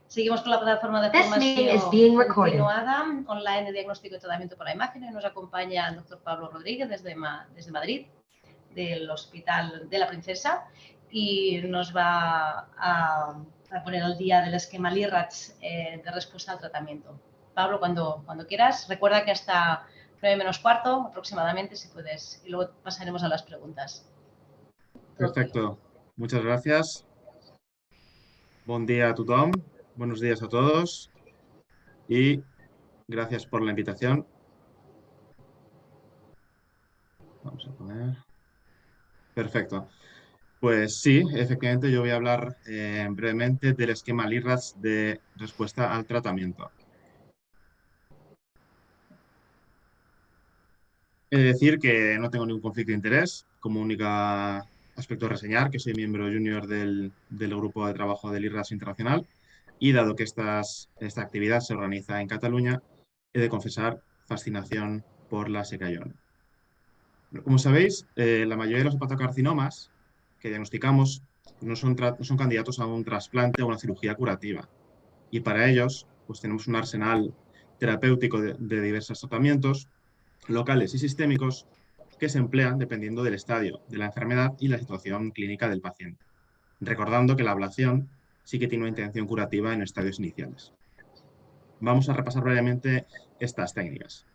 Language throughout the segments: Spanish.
Seguimos con la plataforma de formación continuada online de diagnóstico y tratamiento por la imagen y nos acompaña el doctor Pablo Rodríguez desde Madrid, del Hospital de la Princesa, y nos va a poner al día del esquema LIRADS de respuesta al tratamiento. Pablo, cuando quieras, recuerda que hasta 9 menos cuarto aproximadamente, si puedes, y luego pasaremos a las preguntas. Perfecto, muchas gracias. Bon dia a tothom, buenos días a todos y gracias por la invitación. Vamos a poner... Perfecto. Pues sí, efectivamente yo voy a hablar brevemente del esquema LIRADS de respuesta al tratamiento. He de decir que no tengo ningún conflicto de interés, como único aspecto a reseñar, que soy miembro junior del grupo de trabajo del LIRADS Internacional, y dado que esta actividad se organiza en Cataluña, he de confesar fascinación por la secayona. Como sabéis, la mayoría de los hepatocarcinomas que diagnosticamos no son candidatos a un trasplante o una cirugía curativa. Y para ellos, pues tenemos un arsenal terapéutico de diversos tratamientos locales y sistémicos que se emplean dependiendo del estadio de la enfermedad y la situación clínica del paciente. Recordando que la ablación sí que tiene una intención curativa en estadios iniciales. Vamos a repasar brevemente estas técnicas.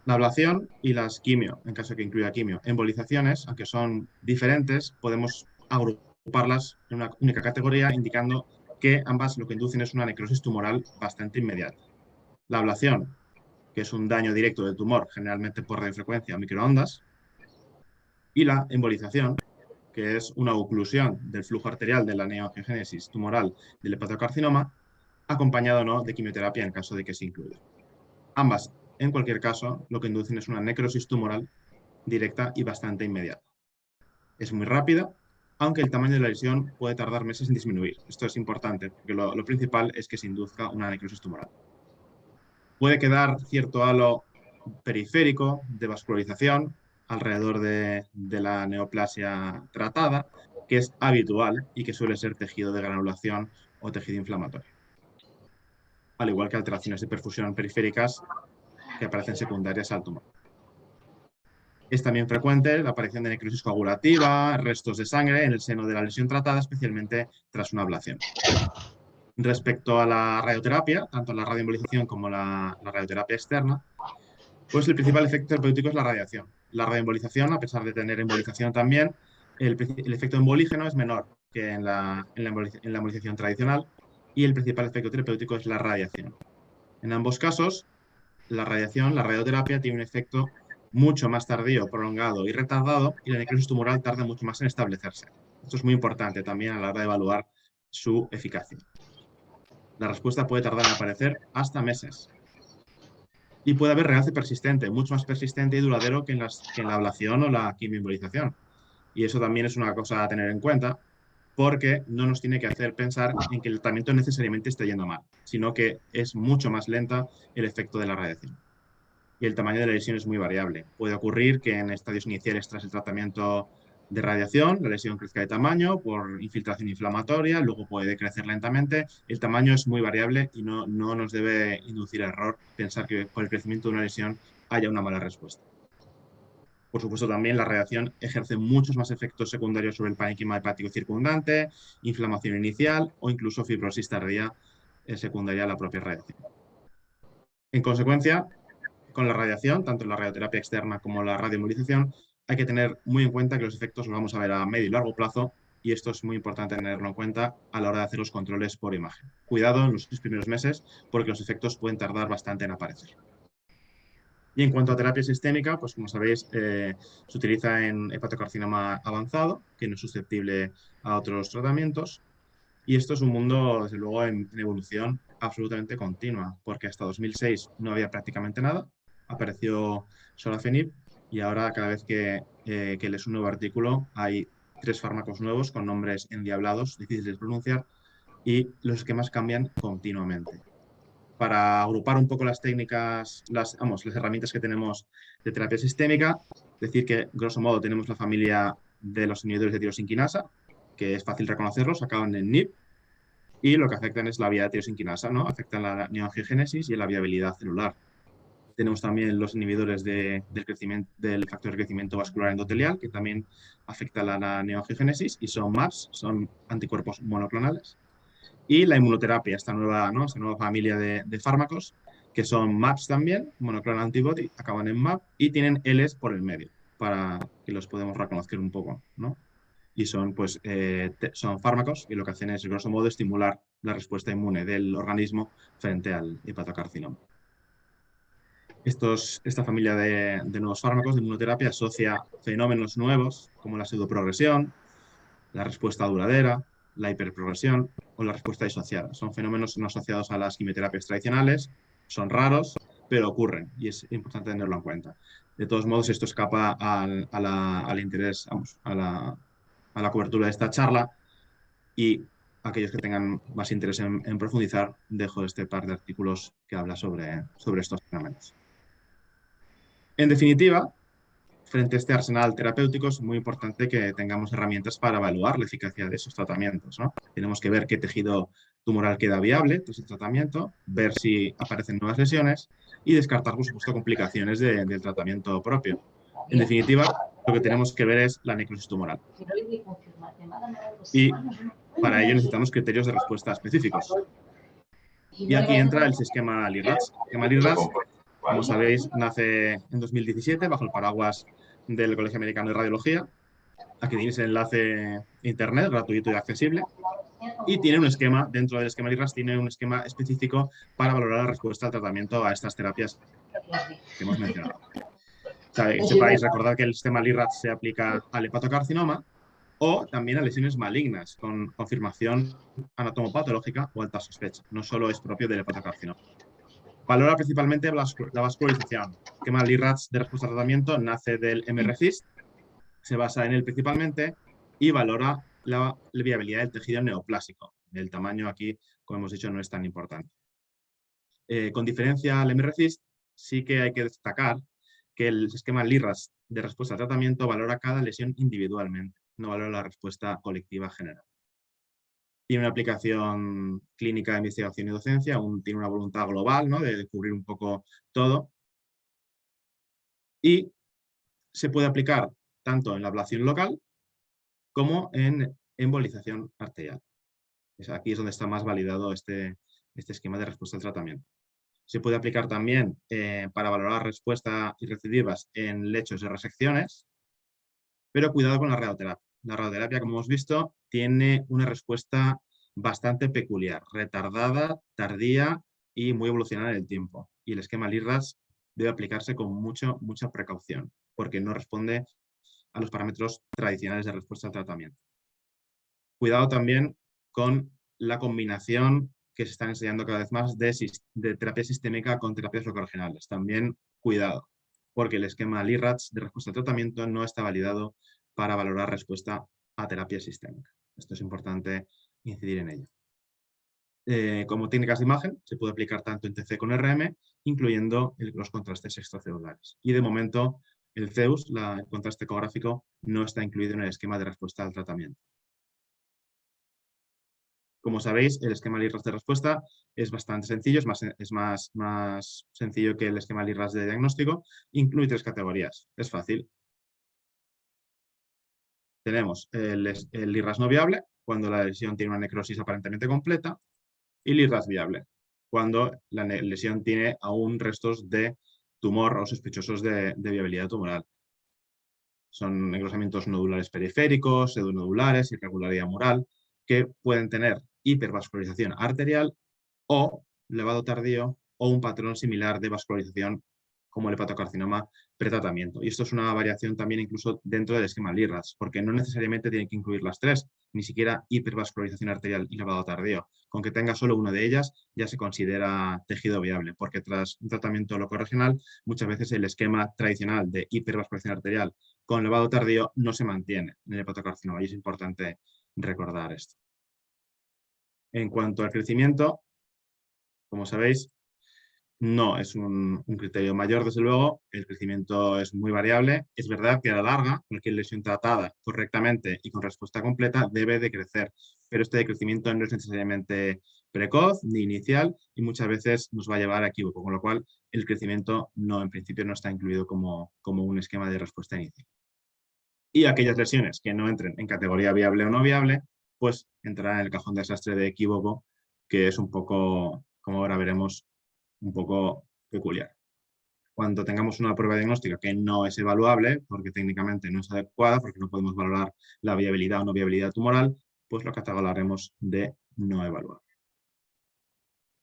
La ablación y las quimio, en caso de que incluya quimio. Embolizaciones, aunque son diferentes, podemos agruparlas en una única categoría, indicando que ambas lo que inducen es una necrosis tumoral bastante inmediata. La ablación, que es un daño directo del tumor, generalmente por radiofrecuencia o microondas, y la embolización, que es una oclusión del flujo arterial de la neoangiogénesis tumoral del hepatocarcinoma, acompañado o no de quimioterapia en caso de que se incluya. Ambas, en cualquier caso, lo que inducen es una necrosis tumoral directa y bastante inmediata. Es muy rápida, aunque el tamaño de la lesión puede tardar meses en disminuir. Esto es importante, porque lo principal es que se induzca una necrosis tumoral. Puede quedar cierto halo periférico de vascularización alrededor de la neoplasia tratada, que es habitual y que suele ser tejido de granulación o tejido inflamatorio. Al igual que alteraciones de perfusión periféricas que aparecen secundarias al tumor. Es también frecuente la aparición de necrosis coagulativa, restos de sangre en el seno de la lesión tratada, especialmente tras una ablación. Respecto a la radioterapia, tanto la radioembolización como la radioterapia externa, pues el principal efecto terapéutico es la radiación. La radioembolización, a pesar de tener embolización también, el efecto embolígeno es menor que en la embolización tradicional y el principal efecto terapéutico es la radiación. En ambos casos, la radioterapia tiene un efecto mucho más tardío, prolongado y retardado, y la necrosis tumoral tarda mucho más en establecerse. Esto es muy importante también a la hora de evaluar su eficacia. La respuesta puede tardar en aparecer hasta meses. Y puede haber realce persistente, mucho más persistente y duradero que en la ablación o la quimioembolización. Y eso también es una cosa a tener en cuenta, porque no nos tiene que hacer pensar en que el tratamiento necesariamente esté yendo mal, sino que es mucho más lenta el efecto de la radiación. Y el tamaño de la lesión es muy variable. Puede ocurrir que en estadios iniciales tras el tratamiento de radiación la lesión crezca de tamaño por infiltración inflamatoria, luego puede decrecer lentamente. El tamaño es muy variable y no nos debe inducir a error pensar que por el crecimiento de una lesión haya una mala respuesta. Por supuesto, también la radiación ejerce muchos más efectos secundarios sobre el parénquima hepático circundante, inflamación inicial o incluso fibrosis tardía secundaria a la propia radiación. En consecuencia, con la radiación, tanto la radioterapia externa como la radioembolización, hay que tener muy en cuenta que los efectos los vamos a ver a medio y largo plazo y esto es muy importante tenerlo en cuenta a la hora de hacer los controles por imagen. Cuidado en los 6 primeros meses porque los efectos pueden tardar bastante en aparecer. Y en cuanto a terapia sistémica, pues como sabéis, se utiliza en hepatocarcinoma avanzado, que no es susceptible a otros tratamientos. Y esto es un mundo, desde luego, en evolución absolutamente continua, porque hasta 2006 no había prácticamente nada. Apareció sorafenib y ahora cada vez que lees un nuevo artículo hay 3 fármacos nuevos con nombres endiablados, difíciles de pronunciar, y los esquemas cambian continuamente. Para agrupar un poco las técnicas, las herramientas que tenemos de terapia sistémica, decir que, grosso modo, tenemos la familia de los inhibidores de tirosinquinasa, que es fácil reconocerlos, acaban en NIP, y lo que afectan es la vía de tirosinquinasa, ¿no? Afectan la neoangiogénesis y la viabilidad celular. Tenemos también los inhibidores del factor de crecimiento vascular endotelial, que también afecta la neoangiogénesis, y son MAPs, son anticuerpos monoclonales. Y la inmunoterapia, esta nueva familia de fármacos, que son MAPs también, monoclonal antibody, acaban en MAP y tienen Ls por el medio, para que los podamos reconocer un poco, ¿no? Y son, pues, son fármacos y lo que hacen es, grosso modo, estimular la respuesta inmune del organismo frente al hepatocarcinoma. Esta familia de nuevos fármacos de inmunoterapia asocia fenómenos nuevos como la pseudoprogresión, la respuesta duradera, la hiperprogresión o la respuesta disociada. Son fenómenos no asociados a las quimioterapias tradicionales, son raros, pero ocurren y es importante tenerlo en cuenta. De todos modos, esto escapa al interés, vamos, a la cobertura de esta charla, y aquellos que tengan más interés en profundizar, dejo este par de artículos que habla sobre estos fenómenos. En definitiva, frente a este arsenal terapéutico es muy importante que tengamos herramientas para evaluar la eficacia de esos tratamientos, ¿no? Tenemos que ver qué tejido tumoral queda viable tras el tratamiento, ver si aparecen nuevas lesiones y descartar, por supuesto, complicaciones del tratamiento propio. En definitiva, lo que tenemos que ver es la necrosis tumoral. Y para ello necesitamos criterios de respuesta específicos. Y aquí entra el esquema LIRADS. El esquema LIRADS, como sabéis, nace en 2017 bajo el paraguas del Colegio Americano de Radiología. Aquí tenéis el enlace internet gratuito y accesible. Y tiene un esquema, dentro del esquema LIRADS, tiene un esquema específico para valorar la respuesta al tratamiento a estas terapias que hemos mencionado. Sepáis, recordad que el esquema LIRADS se aplica al hepatocarcinoma o también a lesiones malignas con confirmación anatomopatológica o alta sospecha. No solo es propio del hepatocarcinoma. Valora principalmente la vascularización. El esquema LIRADS de respuesta al tratamiento nace del MRCIS, se basa en él principalmente y valora la viabilidad del tejido neoplásico. El tamaño aquí, como hemos dicho, no es tan importante. Con diferencia al MRCIS, sí que hay que destacar que el esquema LIRADS de respuesta al tratamiento valora cada lesión individualmente, no valora la respuesta colectiva general. Tiene una aplicación clínica de investigación y docencia, tiene una voluntad global, ¿no?, de cubrir un poco todo. Y se puede aplicar tanto en la ablación local como en embolización arterial. Aquí es donde está más validado este esquema de respuesta al tratamiento. Se puede aplicar también para valorar respuesta y recidivas en lechos de resecciones, pero cuidado con la radioterapia. La radioterapia, como hemos visto, tiene una respuesta bastante peculiar, retardada, tardía y muy evolucionada en el tiempo. Y el esquema LIRADS debe aplicarse con mucha precaución, porque no responde a los parámetros tradicionales de respuesta al tratamiento. Cuidado también con la combinación que se están enseñando cada vez más de terapia sistémica con terapias locorregionales. También cuidado, porque el esquema LIRADS de respuesta al tratamiento no está validado para valorar respuesta a terapia sistémica. Esto es importante incidir en ello. Como técnicas de imagen, se puede aplicar tanto en TC con RM, incluyendo los contrastes extracelulares. Y de momento, el CEUS, el contraste ecográfico, no está incluido en el esquema de respuesta al tratamiento. Como sabéis, el esquema LIRADS de respuesta es bastante sencillo, es más sencillo que el esquema LIRADS de diagnóstico. Incluye 3 categorías. Es fácil. Tenemos el LIRADS no viable, cuando la lesión tiene una necrosis aparentemente completa, y LIRADS viable, cuando la lesión tiene aún restos de tumor o sospechosos de viabilidad tumoral. Son engrosamientos nodulares periféricos, pseudonodulares, irregularidad mural, que pueden tener hipervascularización arterial o levado tardío o un patrón similar de vascularización como el hepatocarcinoma pretratamiento. Y esto es una variación también incluso dentro del esquema LIRADS, porque no necesariamente tienen que incluir las 3, ni siquiera hipervascularización arterial y lavado tardío. Con que tenga solo una de ellas ya se considera tejido viable, porque tras un tratamiento locorregional muchas veces el esquema tradicional de hipervascularización arterial con lavado tardío no se mantiene en el hepatocarcinoma y es importante recordar esto. En cuanto al crecimiento, como sabéis, no es un criterio mayor, desde luego. El crecimiento es muy variable. Es verdad que a la larga, cualquier lesión tratada correctamente y con respuesta completa debe de crecer pero este decrecimiento no es necesariamente precoz ni inicial y muchas veces nos va a llevar a equívoco, con lo cual el crecimiento en principio no está incluido como un esquema de respuesta inicial. Y aquellas lesiones que no entren en categoría viable o no viable, pues entrarán en el cajón de desastre de equívoco, que es un poco, como ahora veremos, un poco peculiar. Cuando tengamos una prueba diagnóstica que no es evaluable, porque técnicamente no es adecuada, porque no podemos valorar la viabilidad o no viabilidad tumoral, pues lo catalogaremos de no evaluable.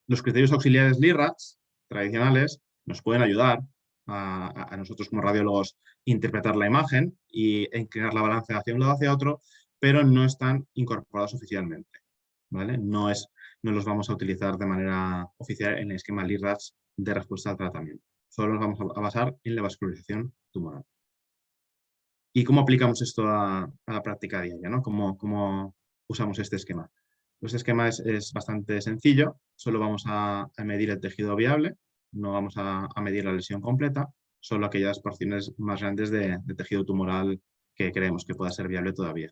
Los criterios auxiliares LIRADS tradicionales nos pueden ayudar a nosotros como radiólogos interpretar la imagen e inclinar la balanza hacia un lado o hacia otro, pero no están incorporados oficialmente, ¿vale? No los vamos a utilizar de manera oficial en el esquema LIRADS de respuesta al tratamiento. Solo nos vamos a basar en la vascularización tumoral. ¿Y cómo aplicamos esto a la práctica diaria, ¿no? ¿Cómo usamos este esquema? Pues este esquema es bastante sencillo, solo vamos a medir el tejido viable, no vamos a medir la lesión completa, solo aquellas porciones más grandes de tejido tumoral que creemos que pueda ser viable todavía.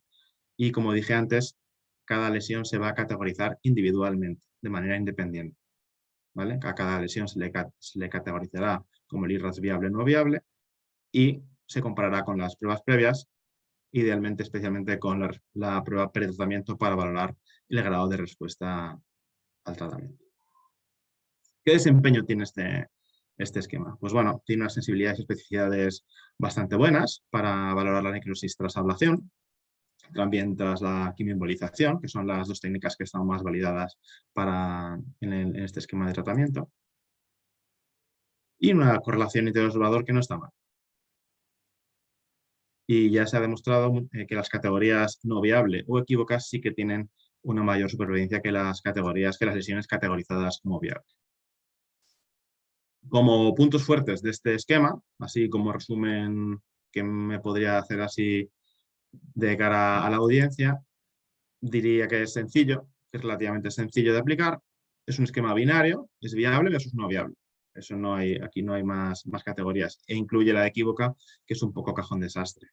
Y como dije antes, cada lesión se va a categorizar individualmente, de manera independiente, ¿vale? A cada lesión se le categorizará como el IRRAS viable o no viable y se comparará con las pruebas previas, idealmente especialmente con la prueba pretratamiento para valorar el grado de respuesta al tratamiento. ¿Qué desempeño tiene este esquema? Pues bueno, tiene unas sensibilidades y especificidades bastante buenas para valorar la necrosis tras ablación, también tras la quimioembolización, que son las dos técnicas que están más validadas en este esquema de tratamiento, y una correlación interobservador que no está mal. Y ya se ha demostrado que las categorías no viable o equívocas sí que tienen una mayor supervivencia que las lesiones categorizadas como viable. Como puntos fuertes de este esquema, así como resumen que me podría hacer así de cara a la audiencia, diría que es sencillo, que es relativamente sencillo de aplicar, es un esquema binario, es viable versus no viable. Eso aquí no hay más categorías, e incluye la equívoca, que es un poco cajón desastre.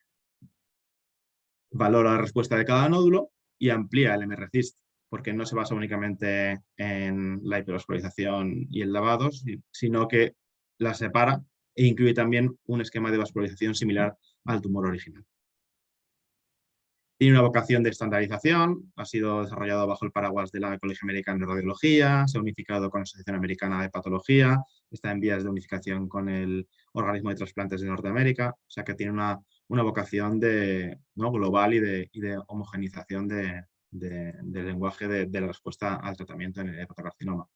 Valora la respuesta de cada nódulo y amplía el MRCIST, porque no se basa únicamente en la hipervascularización y el lavado, sino que la separa e incluye también un esquema de vascularización similar al tumor original. Tiene una vocación de estandarización, ha sido desarrollado bajo el paraguas de la Colegio Americano de Radiología, se ha unificado con la Asociación Americana de Patología, está en vías de unificación con el Organismo de Trasplantes de Norteamérica, o sea que tiene una vocación global y de homogenización del lenguaje de la respuesta al tratamiento en el hepatocarcinoma.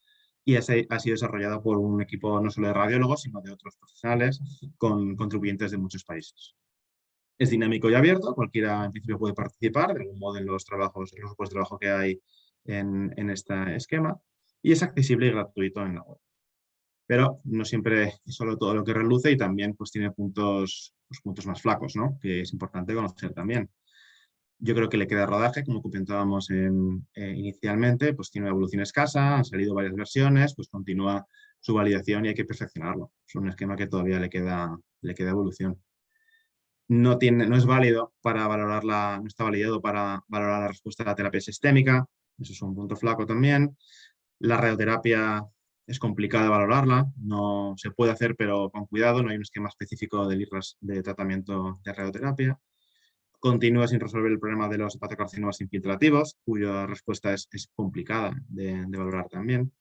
Y ha sido desarrollado por un equipo no solo de radiólogos, sino de otros profesionales con contribuyentes de muchos países. Es dinámico y abierto, cualquiera en principio puede participar de algún modo en los grupos de trabajo que hay en este esquema, y es accesible y gratuito en la web. Pero no siempre es solo todo lo que reluce y también pues, tiene puntos más flacos, ¿no? Que es importante conocer también. Yo creo que le queda rodaje, como comentábamos inicialmente, pues tiene una evolución escasa, han salido varias versiones, pues continúa su validación y hay que perfeccionarlo. Es un esquema que todavía le queda evolución. No es válido para valorar no está validado para valorar la respuesta a la terapia sistémica, eso es un punto flaco también. La radioterapia es complicada de valorarla, no se puede hacer pero con cuidado, no hay un esquema específico del IRRAS de tratamiento de radioterapia. Continúa sin resolver el problema de los hepatocarcinomas infiltrativos, cuya respuesta es complicada de valorar también.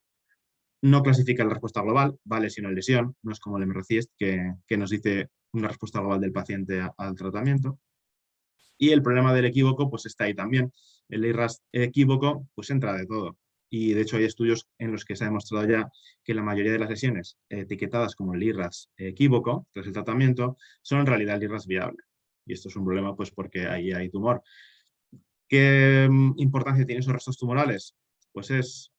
No clasifica la respuesta global, va lesión o lesión, no es como el MRCIST que nos dice una respuesta global del paciente al tratamiento. Y el problema del equívoco pues está ahí también. El IRRAS equívoco pues entra de todo. Y de hecho hay estudios en los que se ha demostrado ya que la mayoría de las lesiones etiquetadas como el IRRAS equívoco tras el tratamiento son en realidad el IRRAS viable. Y esto es un problema pues porque ahí hay tumor. ¿Qué importancia tienen esos restos tumorales? Pues es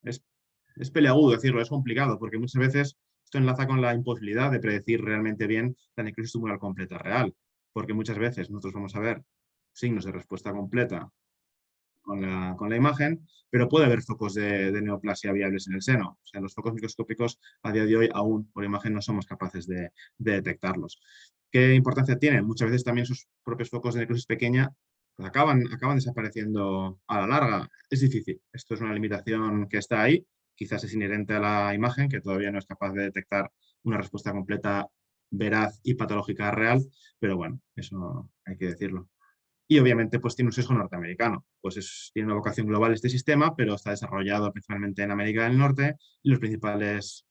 peleagudo decirlo, es complicado, porque muchas veces esto enlaza con la imposibilidad de predecir realmente bien la necrosis tumoral completa real, porque muchas veces nosotros vamos a ver signos de respuesta completa con la imagen, pero puede haber focos de neoplasia viables en el seno. O sea, los focos microscópicos a día de hoy aún por imagen no somos capaces de detectarlos. ¿Qué importancia tienen? Muchas veces también sus propios focos de necrosis pequeña acaban desapareciendo a la larga. Es difícil. Esto es una limitación que está ahí. Quizás es inherente a la imagen, que todavía no es capaz de detectar una respuesta completa, veraz y patológica real, pero bueno, eso hay que decirlo. Y obviamente pues tiene un sesgo norteamericano, pues tiene una vocación global este sistema, pero está desarrollado principalmente en América del Norte y los principales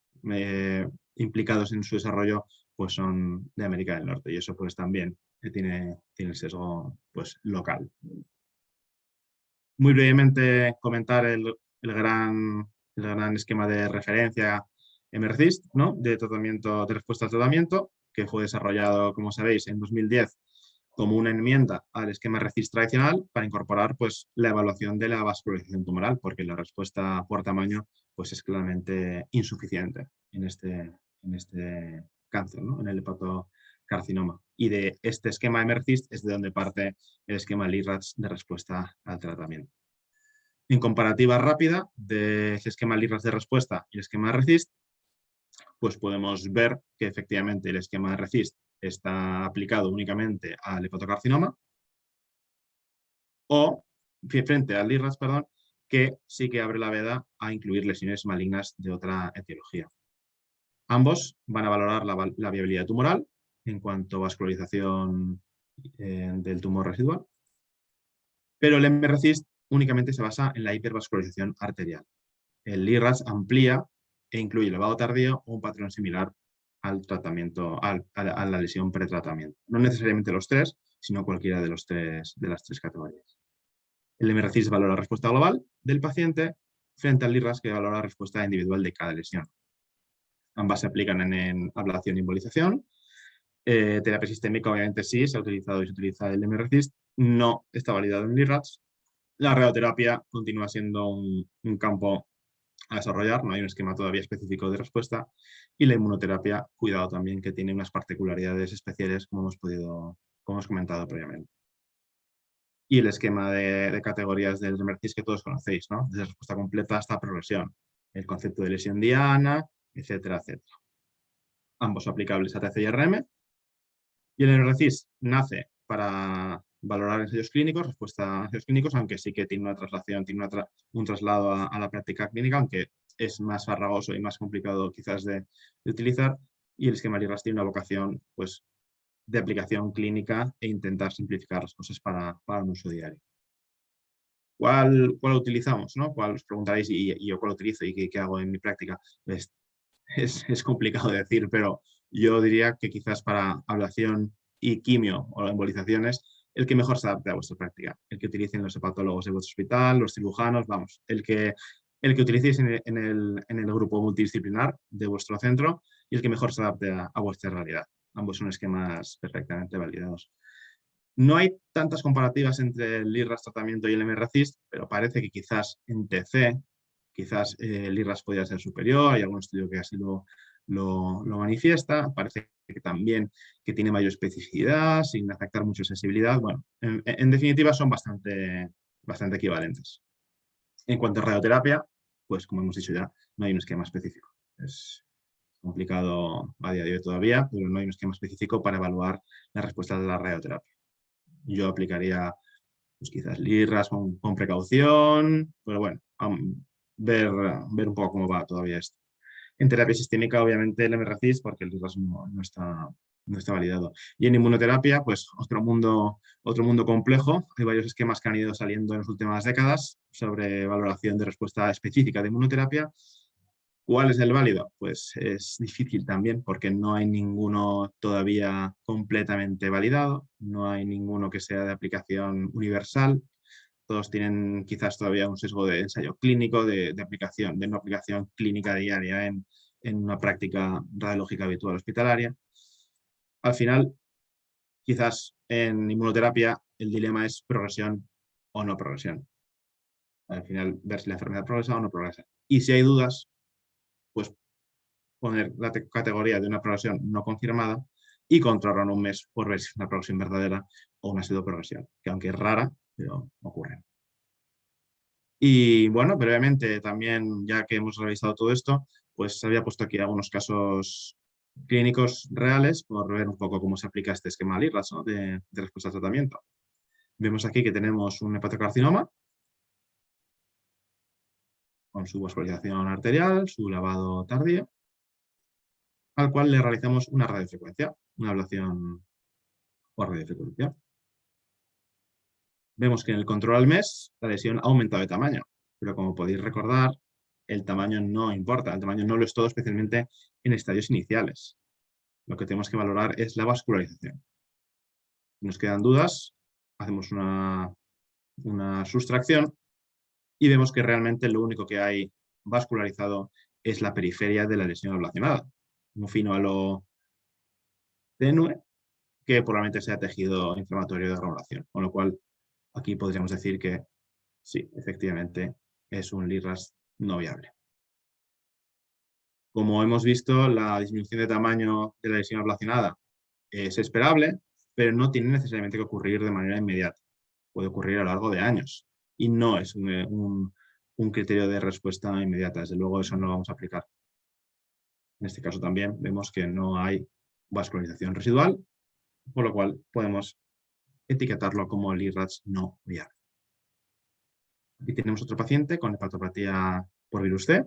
implicados en su desarrollo pues son de América del Norte y eso pues también tiene el sesgo pues local. Muy brevemente comentar el gran esquema de referencia MRCIST, ¿no? De respuesta al tratamiento, que fue desarrollado, como sabéis, en 2010 como una enmienda al esquema RECIST tradicional para incorporar pues, la evaluación de la vascularización tumoral, porque la respuesta por tamaño pues, es claramente insuficiente en este cáncer, ¿no? En el hepatocarcinoma. Y de este esquema MRCIST es de donde parte el esquema LIRADS de respuesta al tratamiento. En comparativa rápida de ese esquema LIRADS de respuesta y el esquema RECIST, pues podemos ver que efectivamente el esquema RECIST está aplicado únicamente al hepatocarcinoma o frente al LIRADS, perdón, que sí que abre la veda a incluir lesiones malignas de otra etiología. Ambos van a valorar la viabilidad tumoral en cuanto a vascularización del tumor residual, pero el MRCIST únicamente se basa en la hipervascularización arterial. El LIRADS amplía e incluye lavado tardío o un patrón similar al tratamiento, a la lesión pretratamiento. No necesariamente los tres, sino cualquiera de las tres categorías. El MRCIST valora la respuesta global del paciente frente al LIRADS que valora la respuesta individual de cada lesión. Ambas se aplican en ablación y embolización. Terapia sistémica, obviamente sí, se ha utilizado y se utiliza el MRCIST. No está validado en LIRADS. La radioterapia continúa siendo un campo a desarrollar, no hay un esquema todavía específico de respuesta, y la inmunoterapia, cuidado también, que tiene unas particularidades especiales como hemos comentado previamente. Y el esquema de categorías del MRCIST que todos conocéis, ¿no? Desde respuesta completa hasta progresión, el concepto de lesión diana, etcétera, etcétera. Ambos aplicables a TC y RM. Y el MRCIST nace para valorar ensayos clínicos, respuesta a ensayos clínicos, aunque sí que tiene una traslación, tiene un traslado a la práctica clínica, aunque es más farragoso y más complicado quizás de utilizar. Y el esquema LIRADS tiene una vocación pues, de aplicación clínica e intentar simplificar las cosas para un uso diario. ¿Cuál utilizamos? ¿No? ¿Cuál os preguntaréis y yo cuál utilizo y qué hago en mi práctica? Pues, es complicado de decir, pero yo diría que quizás para ablación y quimio o embolizaciones, el que mejor se adapte a vuestra práctica, el que utilicen los hepatólogos de vuestro hospital, los cirujanos, vamos, el que utilicéis en el grupo multidisciplinar de vuestro centro y el que mejor se adapte a vuestra realidad. Ambos son esquemas perfectamente validados. No hay tantas comparativas entre el LIRADS tratamiento y el MRCIST, pero parece que quizás en TC, quizás el LIRADS podría ser superior, hay algún estudio que así lo manifiesta, parece que también que tiene mayor especificidad, sin afectar mucho sensibilidad. Bueno, en definitiva son bastante equivalentes. En cuanto a radioterapia, pues como hemos dicho ya, no hay un esquema específico. Es complicado a día de hoy todavía, pero no hay un esquema específico para evaluar la respuesta de la radioterapia. Yo aplicaría pues quizás LIRADS con precaución, pero bueno, ver un poco cómo va todavía esto. En terapia sistémica, obviamente, el MRCIST, porque el LIRADS no está validado. Y en inmunoterapia, pues otro mundo complejo. Hay varios esquemas que han ido saliendo en las últimas décadas sobre valoración de respuesta específica de inmunoterapia. ¿Cuál es el válido? Pues es difícil también porque no hay ninguno todavía completamente validado, no hay ninguno que sea de aplicación universal, todos tienen quizás todavía un sesgo de ensayo clínico, de una aplicación clínica diaria en una práctica radiológica habitual hospitalaria. Al final, quizás en inmunoterapia el dilema es progresión o no progresión. Al final, ver si la enfermedad progresa o no progresa. Y si hay dudas, pues poner la categoría de una progresión no confirmada y controlar un mes por ver si es una progresión verdadera o una pseudoprogresión, que aunque es rara, pero ocurre. Y bueno, brevemente también, ya que hemos revisado todo esto, pues había puesto aquí algunos casos clínicos reales por ver un poco cómo se aplica este esquema LIRADS, ¿no? de respuesta al tratamiento. Vemos aquí que tenemos un hepatocarcinoma con su vascularización arterial, su lavado tardío, al cual le realizamos una radiofrecuencia, una ablación por radiofrecuencia. Vemos que en el control al mes la lesión ha aumentado de tamaño, pero como podéis recordar, el tamaño no importa, el tamaño no lo es todo, especialmente en estadios iniciales. Lo que tenemos que valorar es la vascularización. Si nos quedan dudas, hacemos una sustracción y vemos que realmente lo único que hay vascularizado es la periferia de la lesión ablacionada. Un fino halo tenue que probablemente sea tejido inflamatorio de granulación, con lo cual aquí podríamos decir que sí, efectivamente es un LIRRAS no viable. Como hemos visto, la disminución de tamaño de la lesión ablacionada es esperable, pero no tiene necesariamente que ocurrir de manera inmediata. Puede ocurrir a lo largo de años y no es un criterio de respuesta inmediata. Desde luego eso no lo vamos a aplicar. En este caso también vemos que no hay vascularización residual, por lo cual podemos etiquetarlo como LIRRAS no viable. Aquí tenemos otro paciente con hepatopatía por virus C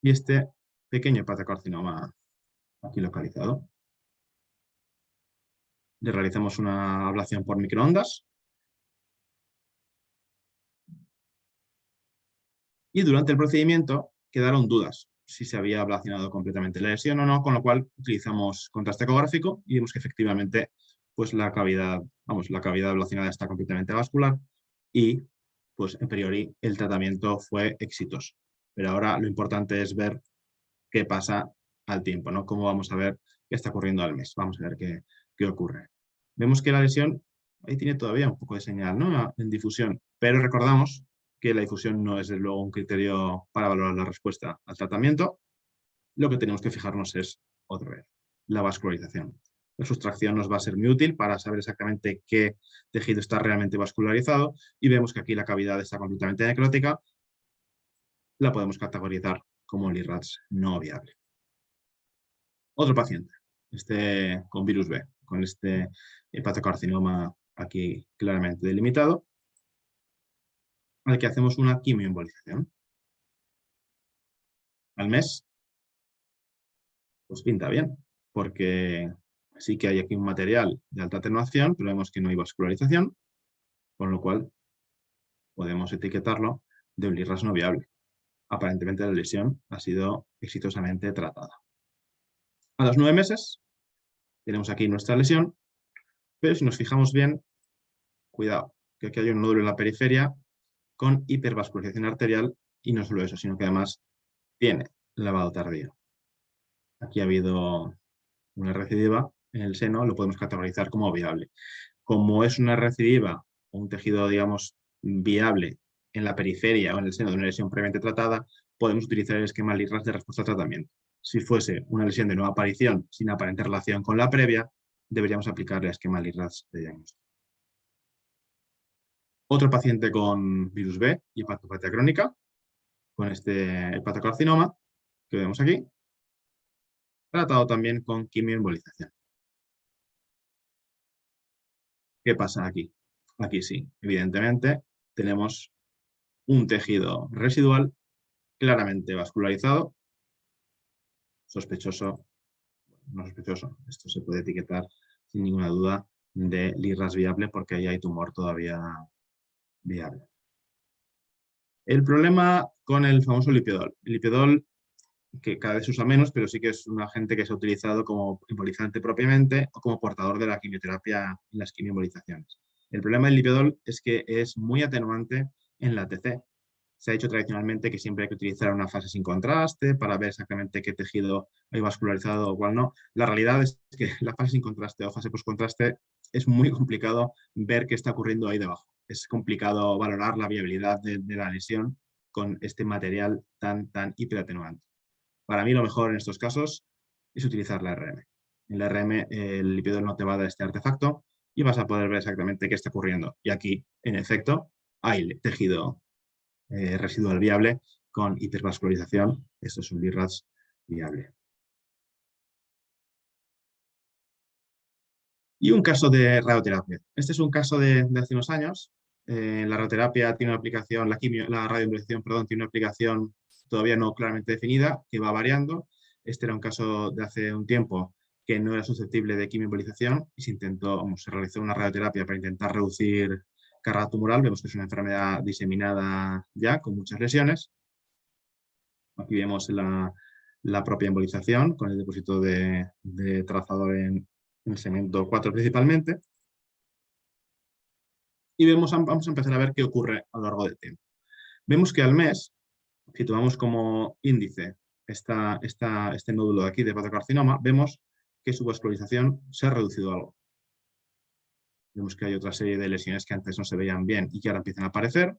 y este pequeño hepatocarcinoma aquí localizado. Le realizamos una ablación por microondas y durante el procedimiento quedaron dudas si se había ablacionado completamente la lesión o no, con lo cual utilizamos contraste ecográfico y vemos que efectivamente pues la cavidad ablacionada está completamente vascular y pues a priori el tratamiento fue exitoso. Pero ahora lo importante es ver qué pasa al tiempo, ¿no? Cómo vamos a ver qué está ocurriendo al mes. Vamos a ver qué ocurre. Vemos que la lesión ahí tiene todavía un poco de señal, ¿no? En difusión, pero recordamos que la difusión no es desde luego un criterio para valorar la respuesta al tratamiento. Lo que tenemos que fijarnos es, otra vez, la vascularización. La sustracción nos va a ser muy útil para saber exactamente qué tejido está realmente vascularizado y vemos que aquí la cavidad está completamente necrótica. La podemos categorizar como LIRRAS no viable. Otro paciente, este con virus B, con este hepatocarcinoma aquí claramente delimitado, al que hacemos una quimioembolización. Al mes, pues pinta bien, porque sí que hay aquí un material de alta atenuación, pero vemos que no hay vascularización, con lo cual podemos etiquetarlo de un LIRRAS no viable. Aparentemente la lesión ha sido exitosamente tratada. A los 9 meses tenemos aquí nuestra lesión, pero si nos fijamos bien, cuidado, que aquí hay un nódulo en la periferia con hipervascularización arterial y no solo eso, sino que además tiene lavado tardío. Aquí ha habido una recidiva en el seno, lo podemos categorizar como viable. Como es una recidiva o un tejido, digamos, viable en la periferia o en el seno de una lesión previamente tratada, podemos utilizar el esquema LIRRAS de respuesta al tratamiento. Si fuese una lesión de nueva aparición sin aparente relación con la previa, deberíamos aplicar el esquema LIRRAS de diagnóstico. Otro paciente con virus B y hepatopatía crónica, con este hepatocarcinoma, que vemos aquí, tratado también con quimioembolización. ¿Qué pasa aquí? Aquí sí, evidentemente tenemos un tejido residual claramente vascularizado, sospechoso, no sospechoso, esto se puede etiquetar sin ninguna duda de LIRRAS viable porque ahí hay tumor todavía viable. El problema con el famoso lipiodol. El lipiodol, que cada vez se usa menos, pero sí que es un agente que se ha utilizado como embolizante propiamente o como portador de la quimioterapia en las quimioembolizaciones. El problema del lipiodol es que es muy atenuante en la TC. Se ha dicho tradicionalmente que siempre hay que utilizar una fase sin contraste para ver exactamente qué tejido hay vascularizado o cuál no. La realidad es que la fase sin contraste o fase post-contraste es muy complicado ver qué está ocurriendo ahí debajo. Es complicado valorar la viabilidad de la lesión con este material tan hiperatenuante. Para mí lo mejor en estos casos es utilizar la RM. En la RM el lipiodol no te va a dar este artefacto y vas a poder ver exactamente qué está ocurriendo. Y aquí, en efecto, hay tejido residual viable con hipervascularización. Esto es un LIRRAS viable. Y un caso de radioterapia. Este es un caso de hace unos años. La radioterapia tiene una aplicación, la radioembolización, perdón, tiene una aplicación todavía no claramente definida, que va variando. Este era un caso de hace un tiempo que no era susceptible de quimioembolización y se realizó una radioterapia para intentar reducir carga tumoral. Vemos que es una enfermedad diseminada ya, con muchas lesiones. Aquí vemos la propia embolización con el depósito de trazador en el segmento 4 principalmente. Y vamos a empezar a ver qué ocurre a lo largo del tiempo. Vemos que al mes, si tomamos como índice este nódulo de aquí de hepatocarcinoma, vemos que su vascularización se ha reducido algo. Vemos que hay otra serie de lesiones que antes no se veían bien y que ahora empiezan a aparecer.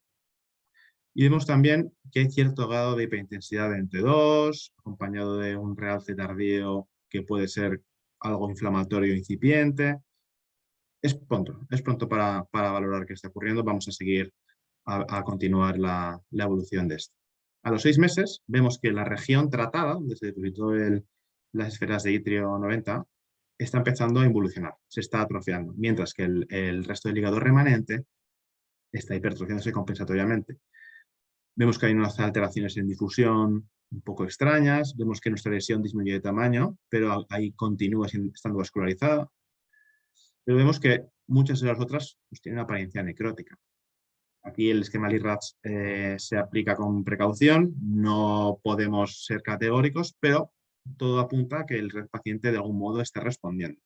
Y vemos también que hay cierto grado de hiperintensidad de entre 2, acompañado de un realce tardío que puede ser algo inflamatorio incipiente. Es pronto para valorar qué está ocurriendo. Vamos a seguir a continuar la evolución de esto. A los 6 meses vemos que la región tratada, donde se depositó las esferas de itrio 90, está empezando a involucionar, se está atrofiando, mientras que el resto del hígado remanente está hipertrofiándose compensatoriamente. Vemos que hay unas alteraciones en difusión un poco extrañas, vemos que nuestra lesión disminuye de tamaño, pero ahí continúa estando vascularizada. Pero vemos que muchas de las otras pues, tienen apariencia necrótica. Aquí el esquema LIRADS se aplica con precaución, no podemos ser categóricos, pero todo apunta a que el paciente de algún modo esté respondiendo.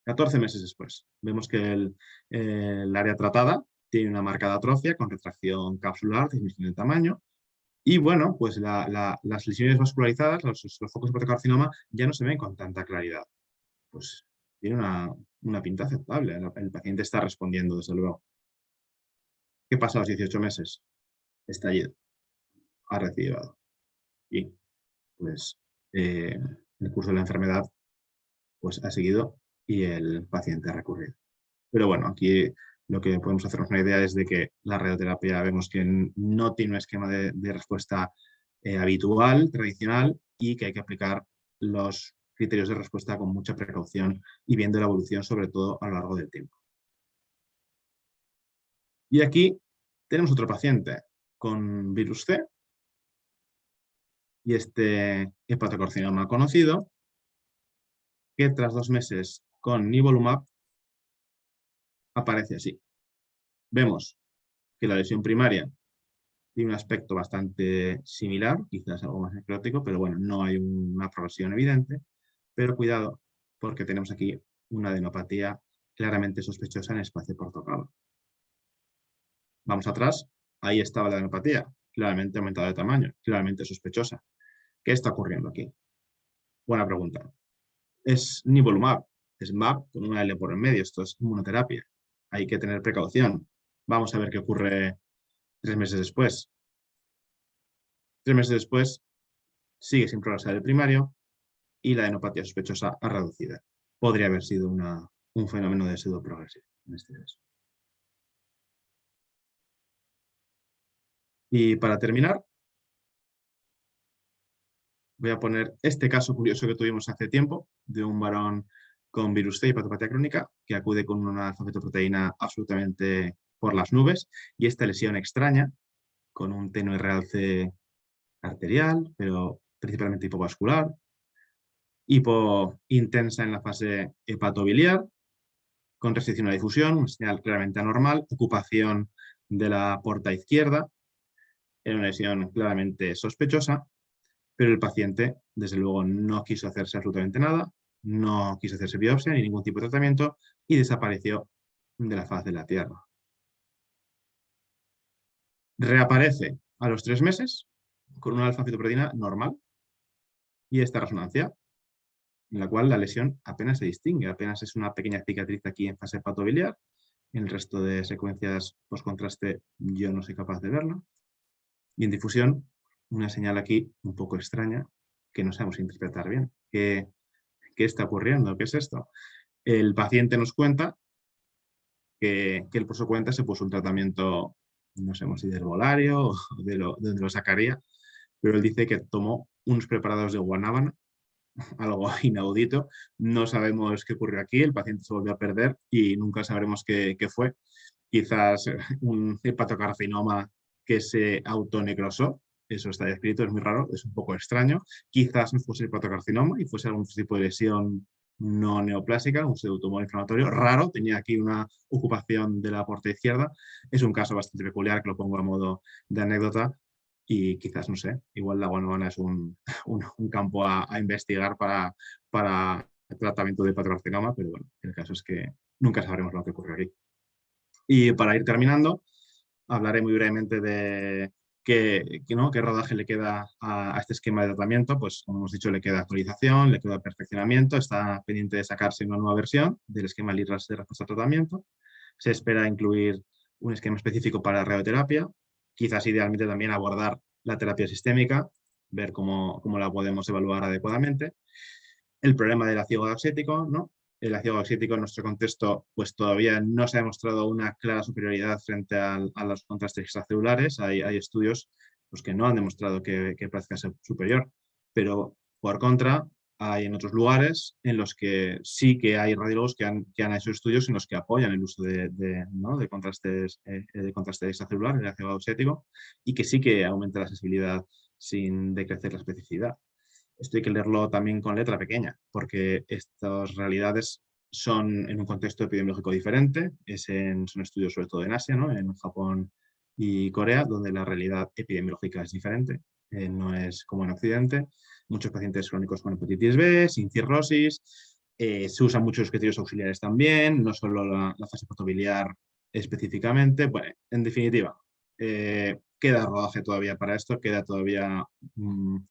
14 meses después, vemos que el área tratada tiene una marcada atrofia con retracción capsular, disminución de tamaño, y bueno, pues las lesiones vascularizadas, los focos de hepatocarcinoma, ya no se ven con tanta claridad. Pues tiene una pinta aceptable, el paciente está respondiendo, desde luego. ¿Qué pasa a los 18 meses? Estallido. Ha recidido. Y pues el curso de la enfermedad pues, ha seguido y el paciente ha recurrido. Pero bueno, aquí lo que podemos hacernos una idea es de que la radioterapia vemos que no tiene un esquema de respuesta habitual, tradicional, y que hay que aplicar los criterios de respuesta con mucha precaución y viendo la evolución sobre todo a lo largo del tiempo. Y aquí tenemos otro paciente con virus C y este hepatocarcinoma conocido que tras 2 meses con nivolumab aparece así. Vemos que la lesión primaria tiene un aspecto bastante similar, quizás algo más necrótico, pero bueno, no hay una progresión evidente. Pero cuidado, porque tenemos aquí una adenopatía claramente sospechosa en el espacio portocalo. Vamos atrás, ahí estaba la adenopatía, claramente aumentada de tamaño, claramente sospechosa. ¿Qué está ocurriendo aquí? Buena pregunta. Es nivolumab, es MAB con una L por en medio, esto es inmunoterapia. Hay que tener precaución. Vamos a ver qué ocurre 3 meses después. 3 meses después sigue sin progresar el primario y la adenopatía sospechosa ha reducido. Podría haber sido un fenómeno de pseudoprogresivo en este caso. Y para terminar, voy a poner este caso curioso que tuvimos hace tiempo de un varón con virus C y patopatía crónica que acude con una alfa-fetoproteína absolutamente por las nubes y esta lesión extraña con un tenue realce arterial, pero principalmente hipovascular, hipo intensa en la fase hepatobiliar, con restricción a la difusión, una señal claramente anormal, ocupación de la porta izquierda, era una lesión claramente sospechosa, pero el paciente, desde luego, no quiso hacerse absolutamente nada, no quiso hacerse biopsia ni ningún tipo de tratamiento y desapareció de la faz de la Tierra. Reaparece a los 3 meses con una alfa-fetoproteína normal y esta resonancia, en la cual la lesión apenas se distingue, apenas es una pequeña cicatriz aquí en fase hepatobiliar. En el resto de secuencias post-contraste yo no soy capaz de verla. Y en difusión, una señal aquí un poco extraña que no sabemos interpretar bien. ¿Qué está ocurriendo? ¿Qué es esto? El paciente nos cuenta que él por su cuenta se puso un tratamiento, no sabemos si de herbolario o de donde lo sacaría, pero él dice que tomó unos preparados de guanábana algo inaudito. No sabemos qué ocurrió aquí, el paciente se volvió a perder y nunca sabremos qué fue. Quizás un hepatocarcinoma que se autonecrosó, eso está descrito, es muy raro, es un poco extraño. Quizás no fuese hepatocarcinoma y fuese algún tipo de lesión no neoplásica, un pseudotumor inflamatorio raro, tenía aquí una ocupación de la puerta izquierda. Es un caso bastante peculiar que lo pongo a modo de anécdota y quizás, no sé, igual la guanabana es un campo a investigar para el tratamiento de hepatocarcinoma, pero bueno, el caso es que nunca sabremos lo que ocurre aquí. Y para ir terminando, hablaré muy brevemente de qué rodaje le queda a este esquema de tratamiento. Pues, como hemos dicho, le queda actualización, le queda perfeccionamiento, está pendiente de sacarse una nueva versión del esquema LIRRAS de respuesta a tratamiento. Se espera incluir un esquema específico para radioterapia, quizás idealmente también abordar la terapia sistémica, ver cómo la podemos evaluar adecuadamente. El problema del ácido gadoxético, ¿no? El ácido gadoxético en nuestro contexto pues todavía no se ha demostrado una clara superioridad frente a los contrastes extracelulares. Hay estudios pues, que no han demostrado que parezca ser superior, pero por contra hay en otros lugares en los que sí que hay radiólogos que han hecho estudios en los que apoyan el uso de contrastes de contraste extracelular, el ácido gadoxético, y que sí que aumenta la sensibilidad sin decrecer la especificidad. Esto hay que leerlo también con letra pequeña, porque estas realidades son en un contexto epidemiológico diferente, son estudios sobre todo en Asia, ¿no? En Japón y Corea, donde la realidad epidemiológica es diferente, no es como en Occidente. Muchos pacientes crónicos con hepatitis B, sin cirrosis, se usan muchos criterios auxiliares también, no solo la fase fotobiliar específicamente. Bueno, en definitiva, queda rodaje todavía para esto, queda todavía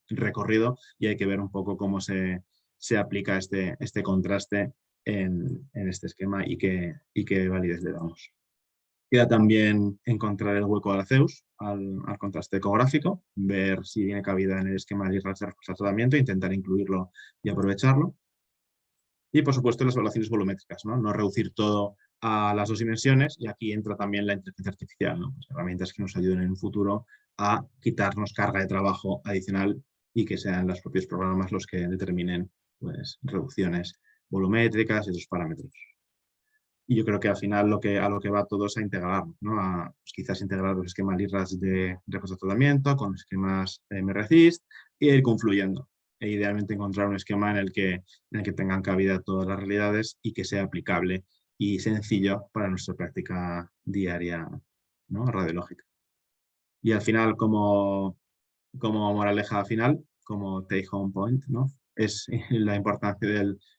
recorrido y hay que ver un poco cómo se aplica este contraste en este esquema y qué validez le damos. Queda también encontrar el hueco al ACEUS, al contraste ecográfico, ver si tiene cabida en el esquema de respuesta al tratamiento, intentar incluirlo y aprovecharlo. Y, por supuesto, las evaluaciones volumétricas, no reducir todo a las 2 dimensiones, y aquí entra también la inteligencia artificial, ¿no? Pues herramientas que nos ayuden en un futuro a quitarnos carga de trabajo adicional y que sean los propios programas los que determinen pues, reducciones volumétricas y esos parámetros. Y yo creo que al final a lo que va todo es a integrar, ¿no? Pues quizás integrar los esquemas LIRRAS de respuesta a tratamiento con esquemas MRCIST y ir confluyendo. E idealmente encontrar un esquema en el que tengan cabida todas las realidades y que sea aplicable y sencillo para nuestra práctica diaria, ¿no? Radiológica. Y al final, como moraleja final, como take home point, ¿no? Es la importancia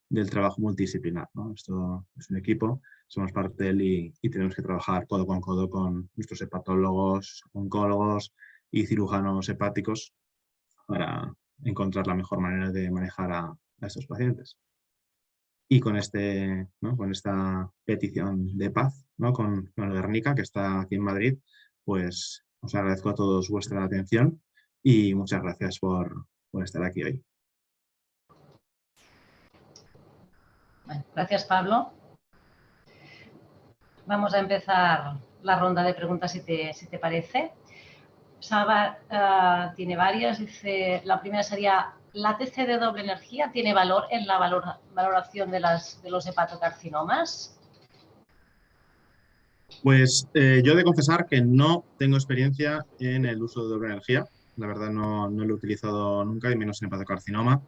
del trabajo multidisciplinar, ¿no? Esto es un equipo, somos parte de él y tenemos que trabajar codo con nuestros hepatólogos, oncólogos y cirujanos hepáticos para encontrar la mejor manera de manejar a estos pacientes. Y con esta petición de paz, ¿no? con el Guernica, que está aquí en Madrid, pues os agradezco a todos vuestra atención y muchas gracias por estar aquí hoy. Bueno, gracias, Pablo. Vamos a empezar la ronda de preguntas, si te parece. Salva tiene varias. Dice, la primera sería, ¿la TC de doble energía tiene valor en la valoración de los hepatocarcinomas? Pues yo he de confesar que no tengo experiencia en el uso de doble energía. La verdad no lo he utilizado nunca, y menos en hepatocarcinoma.